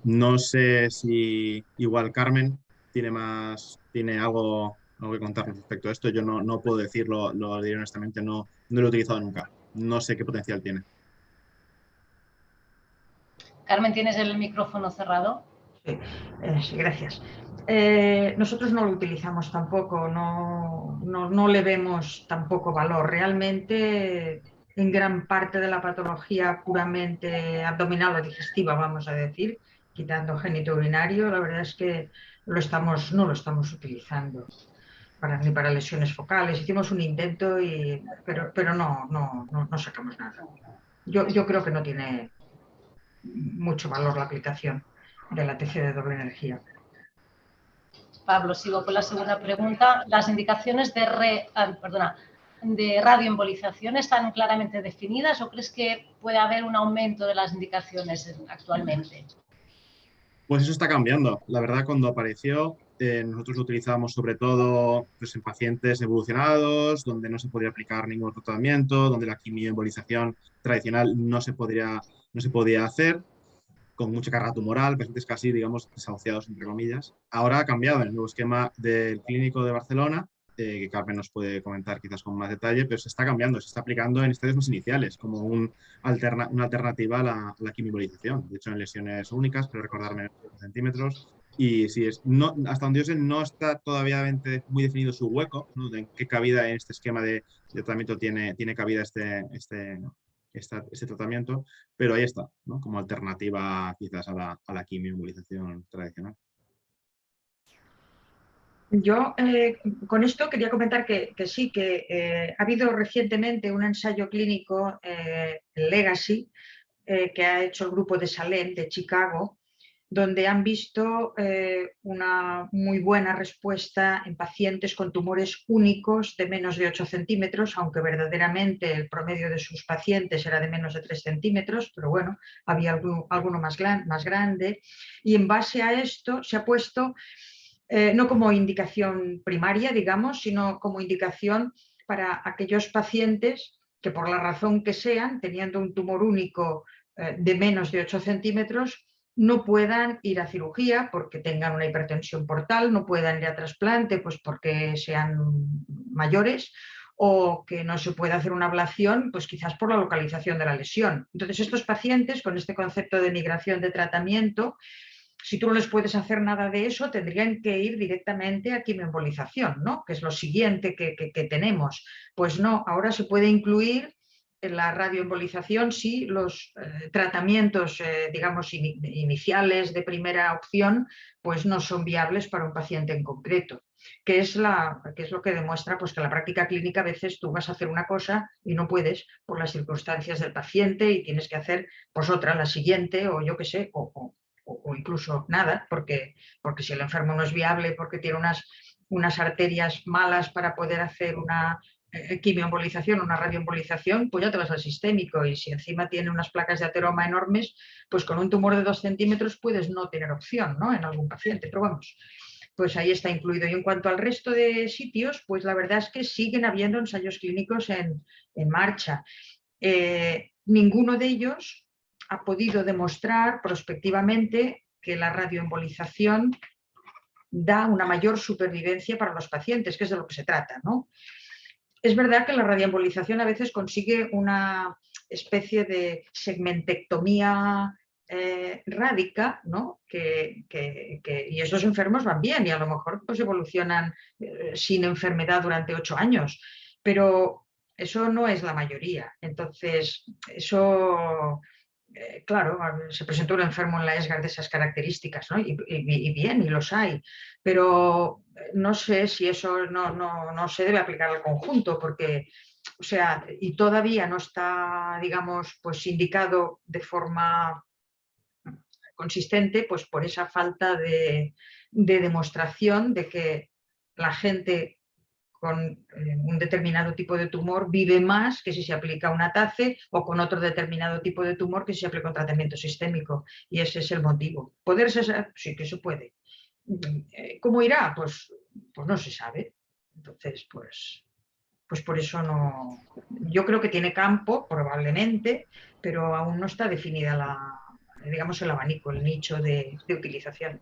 No sé si igual Carmen tiene algo que contarnos respecto a esto. Yo no puedo decirlo, lo diré honestamente, no lo he utilizado nunca. No sé qué potencial tiene. Carmen, ¿tienes el micrófono cerrado? Sí, gracias. Nosotros no lo utilizamos tampoco, no le vemos tampoco valor. Realmente, en gran parte de la patología puramente abdominal o digestiva, vamos a decir, quitando genitourinario, la verdad es que no lo estamos utilizando ni para lesiones focales. Hicimos un intento, pero no sacamos nada. Yo creo que no tiene mucho valor la aplicación de la TC de doble energía. Pablo, sigo con la segunda pregunta. ¿Las indicaciones de radioembolización están claramente definidas o crees que puede haber un aumento de las indicaciones actualmente? Pues eso está cambiando. La verdad, cuando apareció, nosotros lo utilizábamos sobre todo pues, en pacientes evolucionados, donde no se podía aplicar ningún otro tratamiento, donde la quimioembolización tradicional no se podía hacer, con mucha carga tumoral, pacientes casi, digamos, desahuciados, entre comillas. Ahora ha cambiado en el nuevo esquema del Clínico de Barcelona, que Carmen nos puede comentar quizás con más detalle, pero se está cambiando, se está aplicando en estadios más iniciales, como una alternativa a la quimioembolización. De hecho, en lesiones únicas, pero recordar menos de 5 centímetros. Y si es, no, hasta donde yo sé, no está todavía muy definido su hueco, ¿no? De qué cabida en este esquema de tratamiento tiene cabida este tratamiento, pero ahí está, ¿no? Como alternativa quizás a la quimioembolización tradicional. Yo con esto quería comentar que sí, que ha habido recientemente un ensayo clínico, Legacy, que ha hecho el grupo de Salem de Chicago, donde han visto una muy buena respuesta en pacientes con tumores únicos de menos de 8 centímetros, aunque verdaderamente el promedio de sus pacientes era de menos de 3 centímetros, pero bueno, había alguno más grande. Y en base a esto se ha puesto, no como indicación primaria, digamos, sino como indicación para aquellos pacientes que por la razón que sean, teniendo un tumor único de menos de 8 centímetros, no puedan ir a cirugía porque tengan una hipertensión portal, no puedan ir a trasplante pues porque sean mayores, o que no se pueda hacer una ablación, pues quizás por la localización de la lesión. Entonces, estos pacientes con este concepto de migración de tratamiento, si tú no les puedes hacer nada de eso, tendrían que ir directamente a quimioembolización, ¿no? Que es lo siguiente que tenemos. Pues no, ahora se puede incluir en la radioembolización si los tratamientos, digamos, iniciales de primera opción, pues no son viables para un paciente en concreto. Que es lo que demuestra pues, que en la práctica clínica a veces tú vas a hacer una cosa y no puedes por las circunstancias del paciente y tienes que hacer pues otra, la siguiente, o yo qué sé, o incluso nada, porque si el enfermo no es viable, porque tiene unas arterias malas para poder hacer una quimioembolización, una radioembolización, pues ya te vas al sistémico, y si encima tiene unas placas de ateroma enormes, pues con un tumor de 2 centímetros puedes no tener opción, ¿no? En algún paciente, pero vamos, pues ahí está incluido. Y en cuanto al resto de sitios, pues la verdad es que siguen habiendo ensayos clínicos en marcha. Ninguno de ellos ha podido demostrar prospectivamente que la radioembolización da una mayor supervivencia para los pacientes, que es de lo que se trata, ¿no? Es verdad que la radioembolización a veces consigue una especie de segmentectomía rádica, ¿no? Y esos enfermos van bien y a lo mejor pues, evolucionan sin enfermedad durante 8 años, pero eso no es la mayoría. Entonces, eso, claro, se presentó un enfermo en la ESGAR de esas características, ¿no? Y bien, y los hay, pero no sé si eso no se debe aplicar al conjunto, porque, o sea, y todavía no está, digamos, pues indicado de forma consistente, pues por esa falta de demostración de que la gente con un determinado tipo de tumor vive más que si se aplica una TACE, o con otro determinado tipo de tumor que si se aplica un tratamiento sistémico. Y ese es el motivo. ¿Poderse saber? Sí que se puede. ¿Cómo irá? Pues no se sabe. Entonces, pues por eso no. Yo creo que tiene campo, probablemente, pero aún no está definida digamos, el abanico, el nicho de utilización.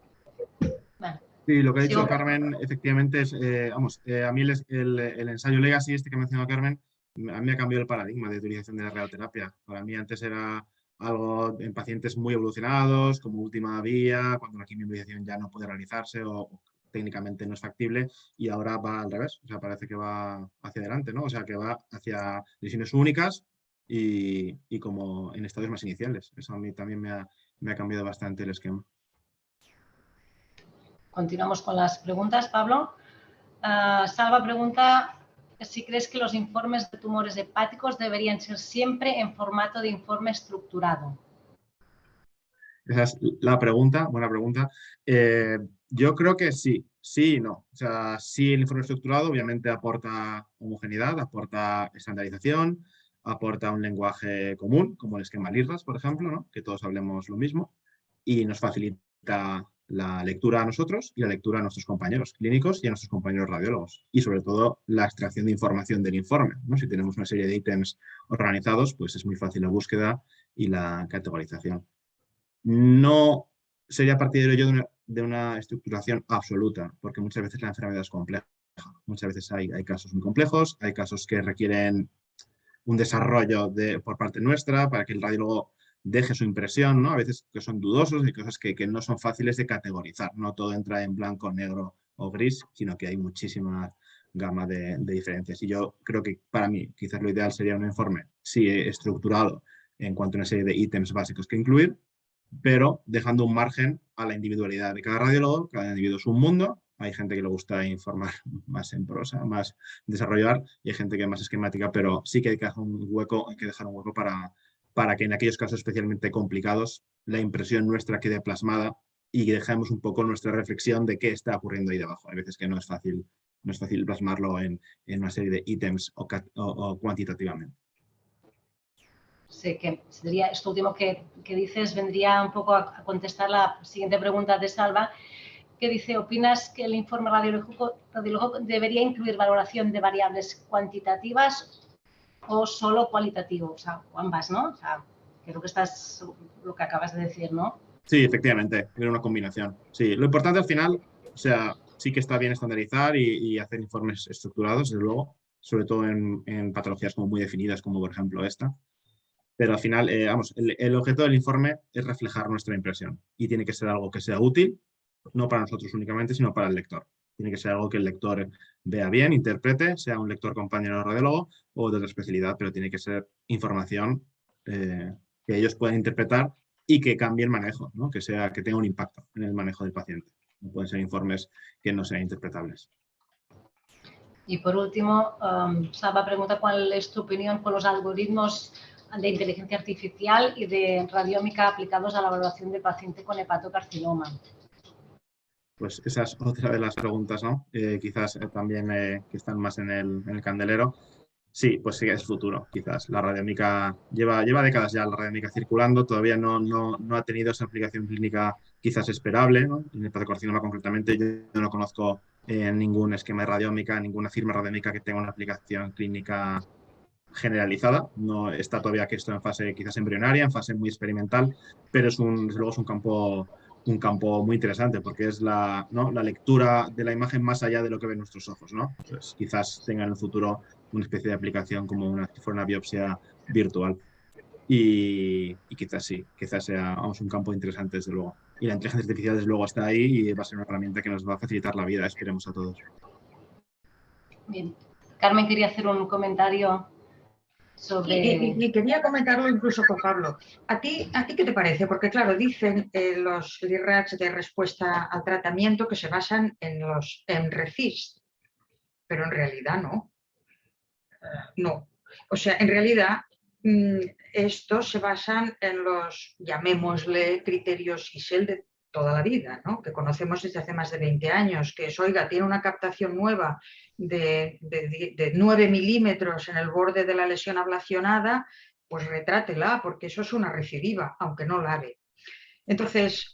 Bueno, Sí, lo que ha dicho sigo. Carmen, efectivamente, es, a mí el ensayo Legacy, este que ha mencionado Carmen, a mí me ha cambiado el paradigma de utilización de la radioterapia. Para mí antes era algo en pacientes muy evolucionados, como última vía, cuando la quimioembolización ya no puede realizarse o técnicamente no es factible, y ahora va al revés, o sea, parece que va hacia adelante, ¿no? O sea, que va hacia lesiones únicas y como en estadios más iniciales. Eso a mí también me ha cambiado bastante el esquema. Continuamos con las preguntas, Pablo. Salva pregunta si crees que los informes de tumores hepáticos deberían ser siempre en formato de informe estructurado. Esa es la pregunta, buena pregunta. Yo creo que sí y no. O sea, sí, el informe estructurado obviamente aporta homogeneidad, aporta estandarización, aporta un lenguaje común, como el esquema LIRRAS, por ejemplo, ¿no? Que todos hablemos lo mismo, y nos facilita la lectura a nosotros y la lectura a nuestros compañeros clínicos y a nuestros compañeros radiólogos. Y sobre todo la extracción de información del informe, ¿no? Si tenemos una serie de ítems organizados, pues es muy fácil la búsqueda y la categorización. No sería partidario yo de una estructuración absoluta, porque muchas veces la enfermedad es compleja. Muchas veces hay casos muy complejos, hay casos que requieren un desarrollo por parte nuestra para que el radiólogo deje su impresión, ¿no? A veces que son dudosos y cosas que no son fáciles de categorizar. No todo entra en blanco, negro o gris, sino que hay muchísima gama de diferencias. Y yo creo que para mí quizás lo ideal sería un informe, sí, estructurado en cuanto a una serie de ítems básicos que incluir, pero dejando un margen a la individualidad de cada radiólogo. Cada individuo es un mundo. Hay gente que le gusta informar más en prosa, más desarrollar, y hay gente que es más esquemática, pero sí que hay que dejar un hueco, para que en aquellos casos especialmente complicados la impresión nuestra quede plasmada y dejemos un poco nuestra reflexión de qué está ocurriendo ahí debajo. Hay veces que no es fácil plasmarlo en una serie de ítems o cuantitativamente. Sé que sería esto último que dices, vendría un poco a contestar la siguiente pregunta de Salva, que dice: ¿opinas que el informe radiológico debería incluir valoración de variables cuantitativas o solo cualitativo? O sea, o ambas, ¿no? O sea, creo que estás lo que acabas de decir, ¿no? Sí, efectivamente, era una combinación. Sí, lo importante al final, o sea, sí que está bien estandarizar y hacer informes estructurados, desde luego, sobre todo en patologías como muy definidas, como por ejemplo esta. Pero al final, vamos, el objeto del informe es reflejar nuestra impresión y tiene que ser algo que sea útil, no para nosotros únicamente, sino para el lector. Tiene que ser algo que el lector vea bien, interprete, sea un lector compañero radiólogo o de otra especialidad, pero tiene que ser información que ellos puedan interpretar y que cambie el manejo, ¿no? Que tenga un impacto en el manejo del paciente. No pueden ser informes que no sean interpretables. Y por último, Salva pregunta: ¿cuál es tu opinión con los algoritmos de inteligencia artificial y de radiómica aplicados a la evaluación del paciente con hepatocarcinoma? Pues esa es otra de las preguntas, ¿no? Quizás también que están más en el candelero. Sí, pues sí, es futuro, quizás. La radiómica lleva décadas ya la radiómica circulando, todavía no ha tenido esa aplicación clínica quizás esperable, ¿no? En el hepatocarcinoma concretamente yo no conozco ningún esquema de radiómica, ninguna firma radiómica que tenga una aplicación clínica generalizada. No está todavía que esto en fase quizás embrionaria, en fase muy experimental, pero desde luego es un campo muy interesante, porque es la lectura de la imagen más allá de lo que ven nuestros ojos, ¿no? Entonces, quizás tenga en el futuro una especie de aplicación como si fuera una biopsia virtual. Y quizás sí, quizás sea un campo interesante, desde luego. Y la inteligencia artificial, desde luego, está ahí y va a ser una herramienta que nos va a facilitar la vida, esperemos a todos. Bien. Carmen quería hacer un comentario sobre... Y quería comentarlo incluso con Pablo. ¿A ti qué te parece? Porque claro, dicen los LIRADS de respuesta al tratamiento que se basan en RECIST, pero en realidad no. No. O sea, en realidad estos se basan en los, llamémosle, criterios ISEL de toda la vida, ¿no? Que conocemos desde hace más de 20 años, que es, oiga, tiene una captación nueva de 9 milímetros en el borde de la lesión ablacionada, pues retrátela, porque eso es una recidiva, aunque no lave. Entonces,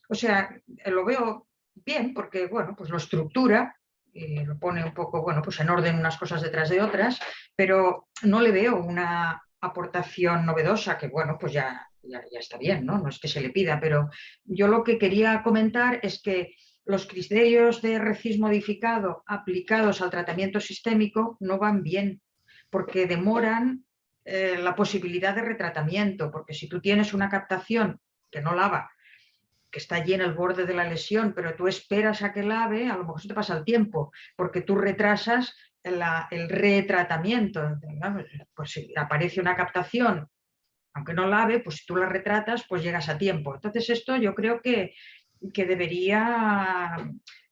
o sea, lo veo bien porque, bueno, pues lo estructura y lo pone un poco, bueno, pues en orden unas cosas detrás de otras, pero no le veo una aportación novedosa que, bueno, pues ya está bien, ¿no? No es que se le pida, pero yo lo que quería comentar es que los criterios de RECIST modificado aplicados al tratamiento sistémico no van bien, porque demoran la posibilidad de retratamiento, porque si tú tienes una captación que no lava, que está allí en el borde de la lesión, pero tú esperas a que lave, a lo mejor se te pasa el tiempo, porque tú retrasas el retratamiento. Pues si aparece una captación, aunque no lave, pues si tú la retratas, pues llegas a tiempo. Entonces esto yo creo que debería,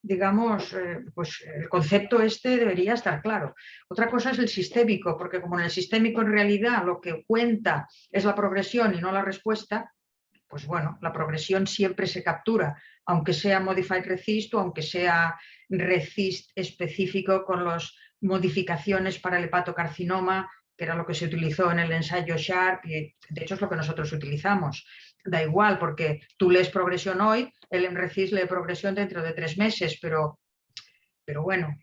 digamos, pues el concepto este debería estar claro. Otra cosa es el sistémico, porque como en el sistémico en realidad lo que cuenta es la progresión y no la respuesta, pues bueno, la progresión siempre se captura, aunque sea Modified RECIST o aunque sea RECIST específico con las modificaciones para el hepatocarcinoma, que era lo que se utilizó en el ensayo SHARP y de hecho es lo que nosotros utilizamos. da igual, porque tú lees progresión hoy, el EMRECIS lee progresión dentro de 3 meses, pero bueno,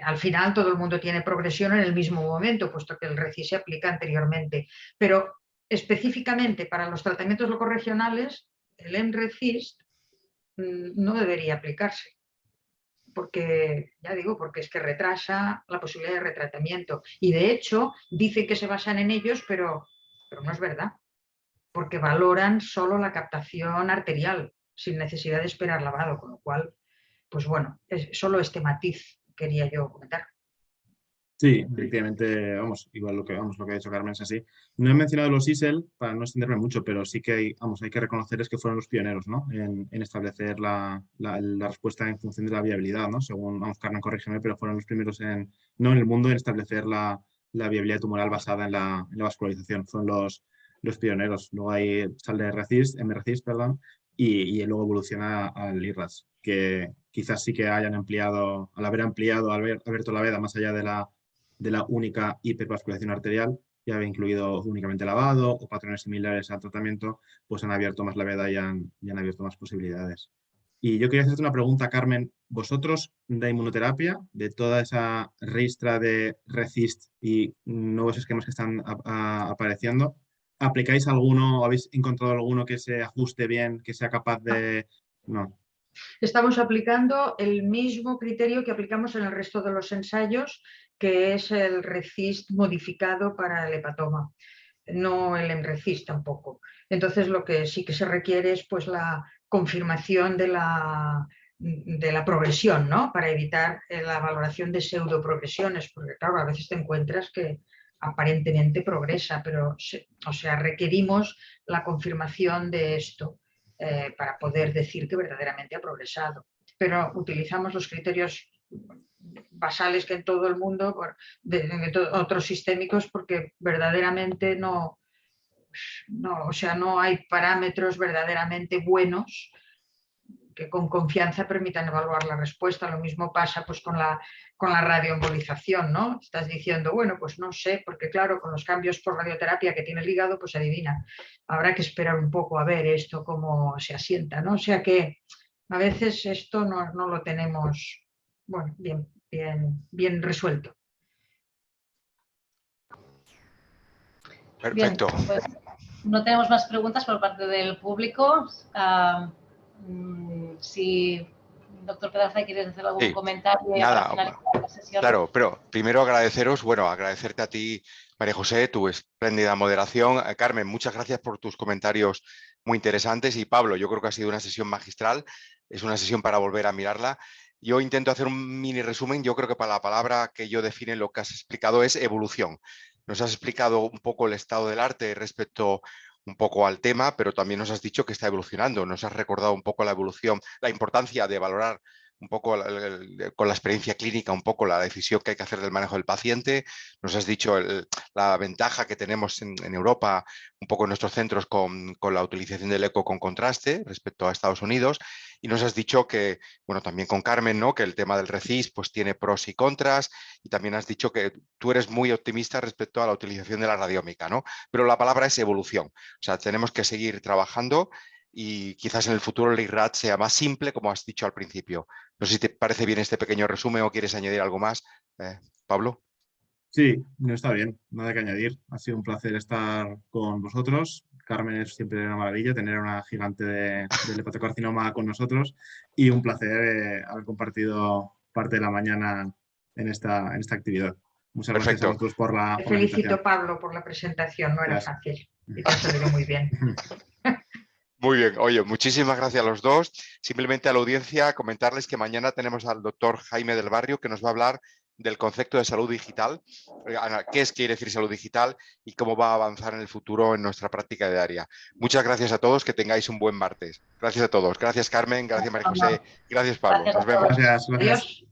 al final todo el mundo tiene progresión en el mismo momento, puesto que el RECIS se aplica anteriormente. Pero específicamente para los tratamientos locorregionales, el EMRECIS no debería aplicarse. Porque, ya digo, porque es que retrasa la posibilidad de retratamiento. Y de hecho, dicen que se basan en ellos, pero no es verdad. Porque valoran solo la captación arterial, sin necesidad de esperar lavado, con lo cual, pues bueno, solo este matiz quería yo comentar. Sí, efectivamente, vamos, igual lo que ha dicho Carmen es así. No he mencionado los ISEL para no extenderme mucho, pero sí que hay que reconocerles que fueron los pioneros, ¿no? en establecer la respuesta en función de la viabilidad, ¿no? Según, vamos, Carmen, corrígeme, pero fueron los primeros no en el mundo en establecer la viabilidad tumoral basada en la vascularización. Fueron los pioneros. Luego ahí sale MRCIS, perdón, y luego evoluciona al IRRAS, que quizás sí que hayan ampliado, al haber ampliado Alberto Laveda más allá de la única hipervascularización arterial, ya había incluido únicamente lavado o patrones similares al tratamiento, pues han abierto más la veda y han abierto más posibilidades. Y yo quería hacerte una pregunta, Carmen. ¿Vosotros de inmunoterapia, de toda esa ristra de RECIST y nuevos esquemas que están apareciendo, aplicáis alguno o habéis encontrado alguno que se ajuste bien, que sea capaz de...? No. Estamos aplicando el mismo criterio que aplicamos en el resto de los ensayos, que es el RECIST modificado para el hepatoma, no el EMRECIS tampoco. Entonces lo que sí que se requiere es pues la confirmación de la progresión, ¿no? Para evitar la valoración de pseudoprogresiones, porque claro, a veces te encuentras que aparentemente progresa, pero o sea, requerimos la confirmación de esto. Para poder decir que verdaderamente ha progresado. Pero utilizamos los criterios basales que en todo el mundo, otros sistémicos, porque verdaderamente no, o sea, no hay parámetros verdaderamente buenos que con confianza permitan evaluar la respuesta. Lo mismo pasa pues con la radioembolización, ¿no? Estás diciendo, bueno, pues no sé, porque claro, con los cambios por radioterapia que tiene el hígado, pues adivina. Habrá que esperar un poco a ver esto cómo se asienta, ¿no? O sea que a veces esto no lo tenemos, bueno, bien resuelto. Perfecto. Bien, pues no tenemos más preguntas por parte del público. Si, doctor Pedraza, ¿quieres hacer algún comentario para finalizar la sesión? Claro, pero primero agradecerte a ti, María José, tu espléndida moderación. Carmen, muchas gracias por tus comentarios muy interesantes. Y Pablo, yo creo que ha sido una sesión magistral, es una sesión para volver a mirarla. Yo intento hacer un mini resumen. Yo creo que para la palabra que yo define lo que has explicado es evolución. Nos has explicado un poco el estado del arte respecto un poco al tema, pero también nos has dicho que está evolucionando. Nos has recordado un poco la evolución, la importancia de valorar un poco con la experiencia clínica, un poco la decisión que hay que hacer del manejo del paciente. Nos has dicho la ventaja que tenemos en Europa, un poco en nuestros centros con la utilización del eco con contraste respecto a Estados Unidos. Y nos has dicho que, bueno, también con Carmen, ¿no? Que el tema del RECIS pues tiene pros y contras. Y también has dicho que tú eres muy optimista respecto a la utilización de la radiómica, ¿no? Pero la palabra es evolución. O sea, tenemos que seguir trabajando y quizás en el futuro el IRRAD sea más simple, como has dicho al principio. No sé si te parece bien este pequeño resumen o quieres añadir algo más, Pablo. Sí, no está bien, nada que añadir. Ha sido un placer estar con vosotros. Carmen, es siempre una maravilla tener a una gigante del hepatocarcinoma con nosotros y un placer haber compartido parte de la mañana en esta actividad. Muchas gracias a vosotros por la Te felicito, Pablo, por la presentación, no era fácil y te ha salido muy bien. Muy bien, oye, muchísimas gracias a los dos. Simplemente a la audiencia comentarles que mañana tenemos al doctor Jaime del Barrio que nos va a hablar del concepto de salud digital, qué quiere decir salud digital y cómo va a avanzar en el futuro en nuestra práctica diaria. Muchas gracias a todos, que tengáis un buen martes. Gracias a todos. Gracias, Carmen, gracias, María José, gracias, Pablo. Nos vemos. Gracias. Adiós.